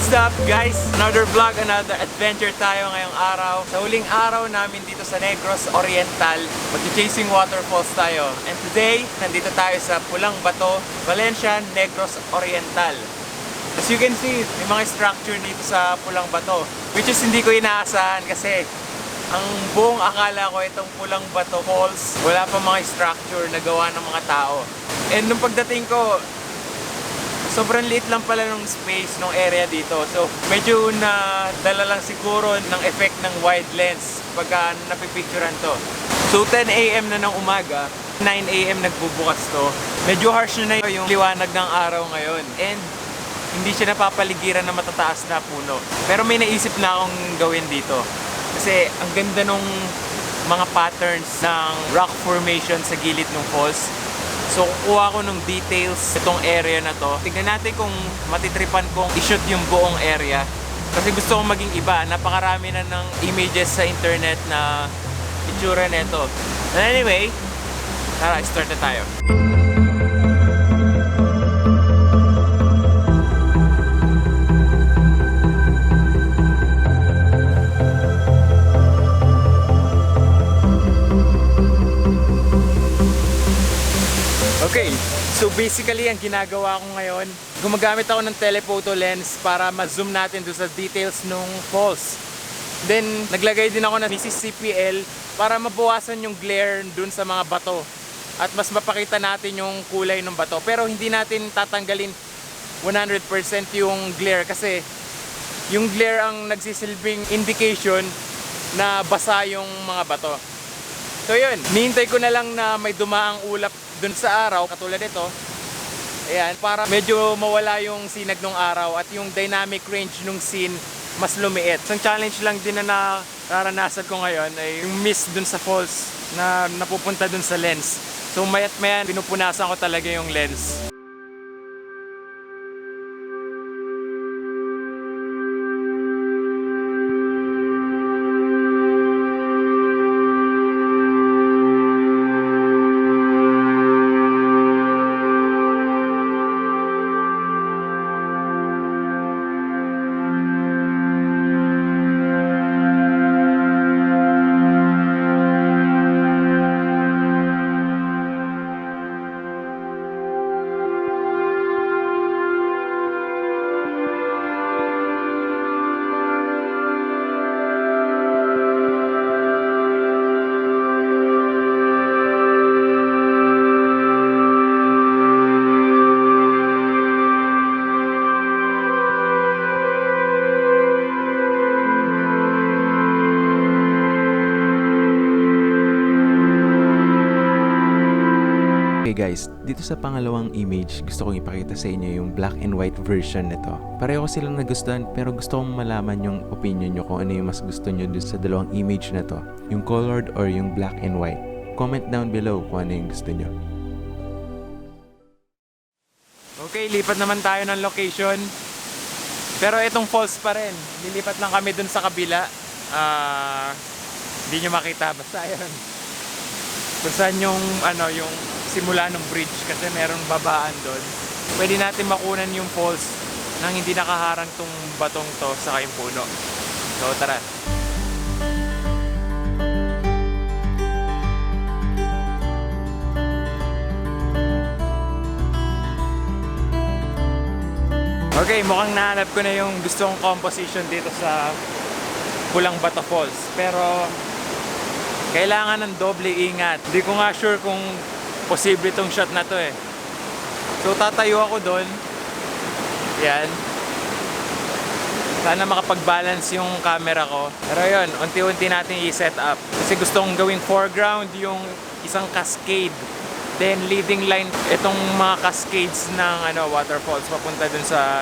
What's up guys? Another vlog, another adventure tayo ngayong araw. Sa huling araw namin dito sa Negros Oriental, mag-chasing waterfalls tayo. And today, nandito tayo sa Pulang Bato, Valencia, Negros Oriental. As you can see, may mga structure dito sa Pulang Bato, which is hindi ko inaasahan kasi ang buong akala ko itong Pulang Bato Falls, wala pa mga structure na gawa ng mga tao. And nung pagdating ko, sobrang liit lang pala ng space, ng area dito. So, medyo nadala lang siguro ng effect ng wide lens pagka napipicturean to. So, 10 AM na ng umaga, 9 AM nagbubukas to. Medyo harsh na yung liwanag ng araw ngayon. And hindi siya napapaligiran na matataas na puno. Pero may naisip na akong gawin dito. Kasi ang ganda nung mga patterns ng rock formation sa gilid ng falls. So, kukuha ko ng details itong area na to. Tignan natin kung matitripan kong i-shoot yung buong area. Kasi gusto kong maging iba. Napakarami na ng images sa internet na itsura nito. And anyway, tara, start na tayo. Okay, so basically ang ginagawa ko ngayon, gumagamit ako ng telephoto lens para ma-zoom natin doon sa details ng falls. Then, naglagay din ako ng CCPL para mabawasan yung glare doon sa mga bato. At mas mapakita natin yung kulay ng bato. Pero hindi natin tatanggalin 100% yung glare kasi yung glare ang nagsisilbing indication na basa yung mga bato. So yun, nihintay ko na lang na may dumaang ulap dun sa araw, katulad nito. Ayan, para medyo mawala yung sinag ng araw at yung dynamic range ng scene mas lumiit. Isang challenge lang din na naranasan ko ngayon ay yung mist dun sa falls na napupunta dun sa lens. So mayat mayan, pinupunasan ko talaga yung lens. Okay guys, dito sa pangalawang image, gusto kong ipakita sa inyo yung black and white version nito. Pareho ko silang nagustuhan pero gusto kong malaman yung opinion nyo kung ano yung mas gusto nyo dun sa dalawang image na to. Yung colored or yung black and white. Comment down below kung ano yung gusto nyo. Okay, lipat naman tayo ng location. Pero itong falls pa rin. Lilipat lang kami dun sa kabila. Hindi nyo makita, basta yun. Kung saan yung, yung simula ng bridge kasi merong babaan doon. Pwede natin makunan yung falls nang hindi nakaharang tong batong to sa yung puno. So tara. Okay, mukhang nahanap ko na yung gusto kong composition dito sa Pulang Bato Falls. Pero kailangan ng doble ingat. Hindi ko nga sure kung posible itong shot na to eh. So tatayo ako doon. Yan. Sana makapag-balance yung camera ko. Pero yun, unti-unti natin i-set up. Kasi gusto kong gawing foreground yung isang cascade. Then leading line, itong mga cascades ng waterfalls papunta dun sa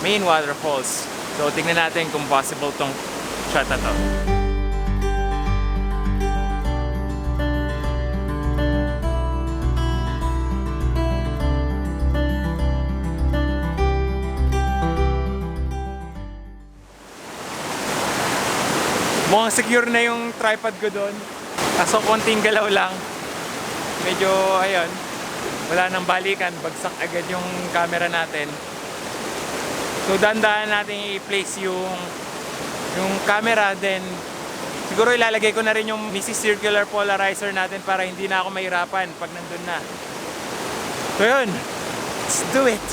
main waterfalls. So tingnan natin kung possible tong shot na to. Mukhang secure na yung tripod ko doon. Kaso konting galaw lang. Medyo, ayun, wala nang balikan. Bagsak agad yung camera natin. So dandahan natin i-place yung camera, then siguro ilalagay ko na rin yung Mrs. Circular Polarizer natin para hindi na ako mahirapan pag nandun na. So yun, let's do it!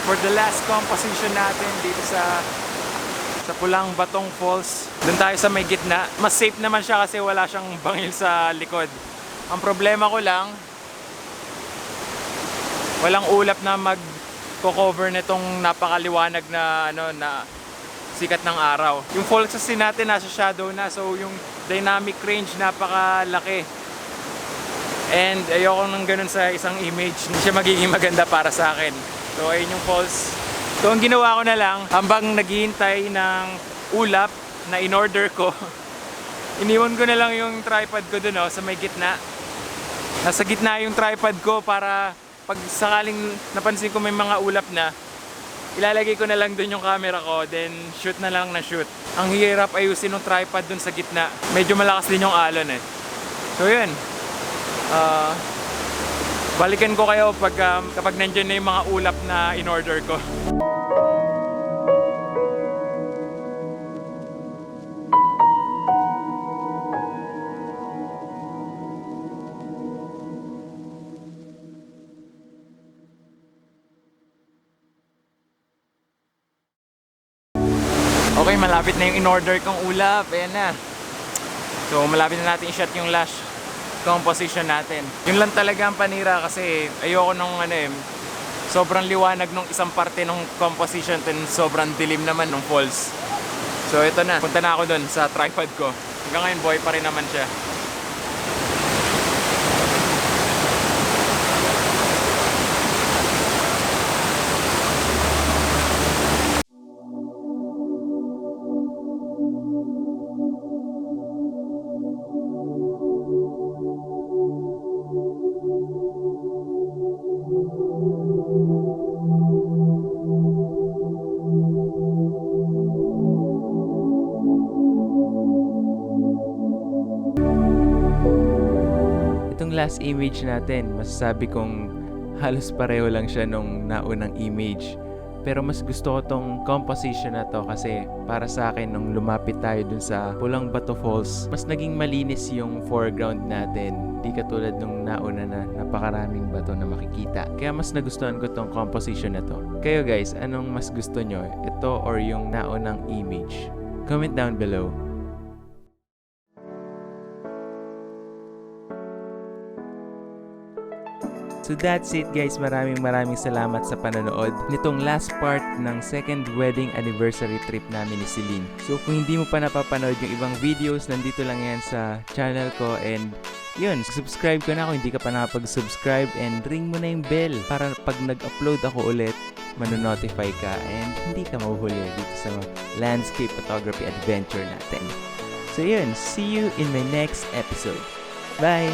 For the last composition natin dito sa Pulang Batong Falls, doon tayo sa may gitna. Mas safe naman siya kasi wala siyang bangil sa likod. Ang problema ko lang, walang ulap na mag-cover nitong napakaliwanag na na sikat ng araw. Yung falls kasi natin nasa shadow na, so yung dynamic range napakalaki. And ayoko nang ganun sa isang image, hindi siya magiging maganda para sa akin. So ayun yung falls. So ang ginawa ko na lang, habang naghihintay ng ulap na in-order ko, iniwan ko na lang yung tripod ko dun sa may gitna. Nasa gitna yung tripod ko para pag sakaling napansin ko may mga ulap na, ilalagay ko na lang dun yung camera ko, then shoot na lang na shoot. Ang hirap ayusin yung tripod dun sa gitna. Medyo malakas din yung alon eh. So yun. Balikan ko kayo kapag nandiyan na yung mga ulap na in-order ko. Okay, malapit na yung in-order kong ulap. Ayan na. So malapit na natin i-shot yung last composition natin. Yun lang talaga ang panira kasi ayoko nung sobrang liwanag nung isang parte ng composition, then sobrang dilim naman nung falls. So ito na, punta na ako dun sa tripod ko. Hanggang ngayon buhay pa rin naman siya. Itong last image natin, masasabi kong halos pareho lang siya nung naunang image. Pero mas gusto ko tong composition na to kasi para sa akin nung lumapit tayo dun sa Pulang Bato Falls, mas naging malinis yung foreground natin. Di katulad nung nauna na napakaraming bato na makikita. Kaya mas nagustuhan ko tong composition na to. Kayo guys, anong mas gusto nyo? Ito or yung naunang image? Comment down below. So that's it guys, maraming salamat sa panonood nitong last part ng second wedding anniversary trip namin ni Celine. So kung hindi mo pa napapanood yung ibang videos, nandito lang yan sa channel ko, and yun, subscribe ka na kung hindi ka pa nakapag-subscribe, and ring mo na yung bell para pag nag-upload ako ulit, manonotify ka and hindi ka mahuhuli dito sa landscape photography adventure natin. So yun, see you in my next episode. Bye!